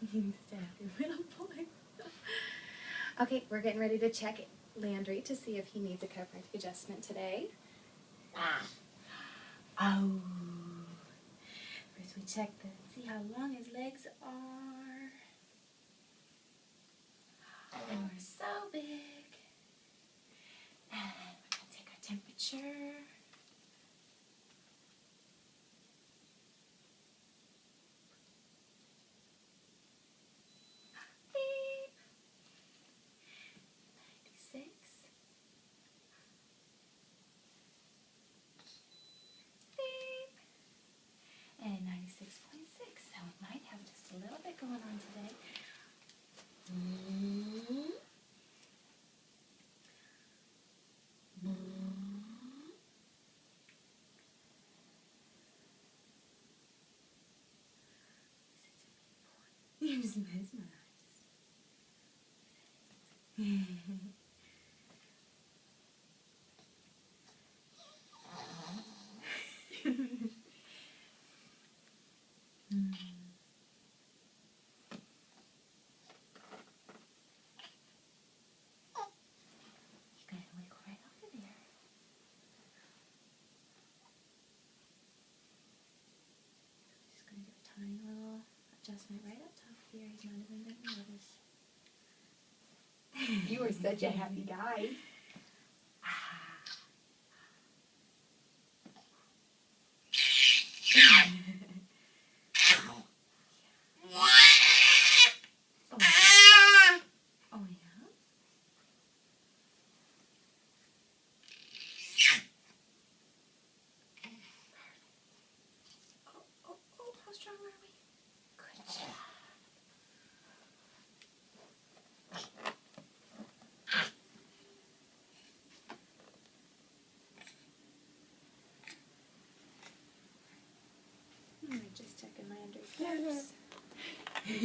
He's a happy little boy. Okay, we're getting ready to check Landry to see if he needs a covering adjustment today. Oh. First we check see how long his legs are. And we're so big. And we're going to take our temperature. Beep. 96. Beep. And 96.6. So we might have just a little bit going on today. You're just mesmerized. Tiny little adjustment right up top here. He's not even going to notice. You were such a happy guy. Oh, yeah? Oh, how strong are we? Good job. We're just checking Landry's steps. We're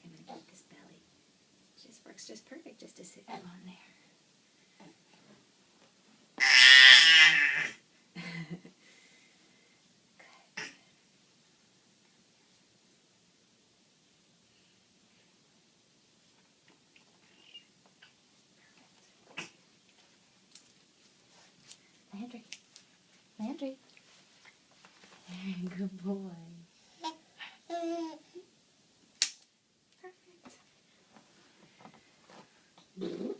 going to get this belly. Just works just perfect just to sit him on there. Landry. Good boy. Perfect.